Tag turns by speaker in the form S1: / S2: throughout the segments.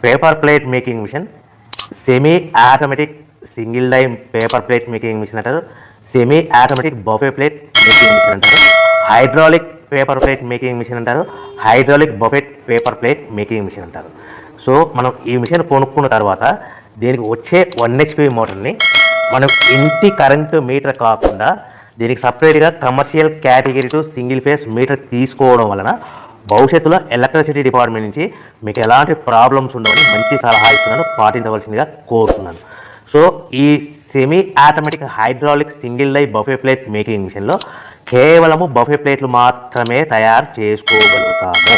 S1: Paper plate making machine, semi automatic single die paper plate making machine అంటారు, semi automatic buffet plate making machine అంటారు, hydraulic paper plate making machine అంటారు, hydraulic buffet paper plate making machine అంటారు. So మనం ఈ machine కొనుక్కున్న తర్వాత దీనికి వచ్చే 1 HP మోటార్ని మనం ఇంటి కరెంటు మీటర్ కాకుండా దీనికి సపరేట్గా commercial category to single phase metre తీసుకోవడం వలన భవిష్యత్తులో ఎలక్ట్రిసిటీ డిపార్ట్మెంట్ నుంచి మీకు ఎలాంటి ప్రాబ్లమ్స్ ఉండవని మంచి సలహా ఇస్తున్నాను, పాటించవలసిందిగా కోరుతున్నాను. సో ఈ semi automatic hydraulic single die buffet plate making మిషన్లో కేవలము బఫే ప్లేట్లు మాత్రమే తయారు చేసుకోగలుగుతాము.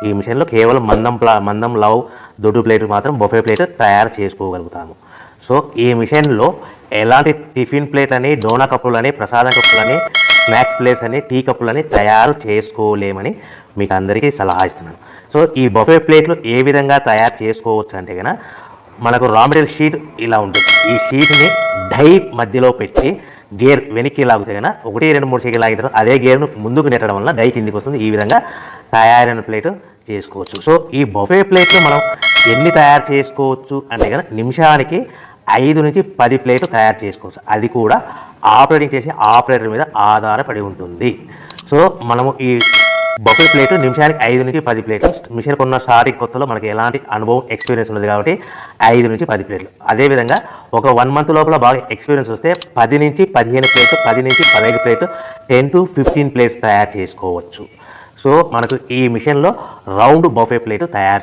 S1: ఈ మిషన్లో కేవలం మందం లవ్ దొడ్డు ప్లేట్లు మాత్రం బఫే ప్లేట్ తయారు చేసుకోగలుగుతాము. సో ఈ మిషన్లో ఎలాంటి టిఫిన్ ప్లేట్లని, డోనా కప్పులని, ప్రసాదం కప్పులని, స్నాక్స్ ప్లేట్స్ అని, టీ కప్పులని తయారు చేసుకోలేమని మీకు అందరికీ సలహా ఇస్తున్నాను. సో ఈ బఫే ప్లేట్లు ఏ విధంగా తయారు చేసుకోవచ్చు అంటే కనుక మనకు రా మెటీరియల్ షీట్ ఇలా ఉంటుంది. ఈ షీట్ని డై మధ్యలో పెట్టి గేర్ వెనక్కి లాగితే కనుక 1, 2, 3 సెకండ్లు లాగిన తర్వాత అదే గేర్ను ముందుకు నెట్టడం వల్ల డై కిందికి వస్తుంది. ఈ విధంగా తయారైన ప్లేట్ చేసుకోవచ్చు. సో ఈ బఫే ప్లేట్లు మనం ఎన్ని తయారు చేసుకోవచ్చు అంటే కనుక నిమిషానికి 5 నుంచి 10 ప్లేట్లు తయారు చేసుకోవచ్చు. అది కూడా ఆపరేటింగ్ చేసే ఆపరేటర్ మీద ఆధారపడి ఉంటుంది. సో మనము ఈ బఫే ప్లేట్ నిమిషానికి 5 నుంచి 10 ప్లేట్లు. మిషన్ కొన్న స్టార్టింగ్ కొత్తలో మనకి ఎలాంటి అనుభవం ఎక్స్పీరియన్స్ ఉన్నది కాబట్టి 5 నుంచి 10 ప్లేట్లు. అదేవిధంగా ఒక 1 మంత్ లోపల బాగా ఎక్స్పీరియన్స్ వస్తే 10 నుంచి 15 ప్లేట్లు, 10 నుంచి 15 ప్లేట్లు, 10 to 15 ప్లేట్స్ తయారు చేసుకోవచ్చు. సో మనకు ఈ మిషన్లో రౌండ్ బఫే ప్లేట్ తయారు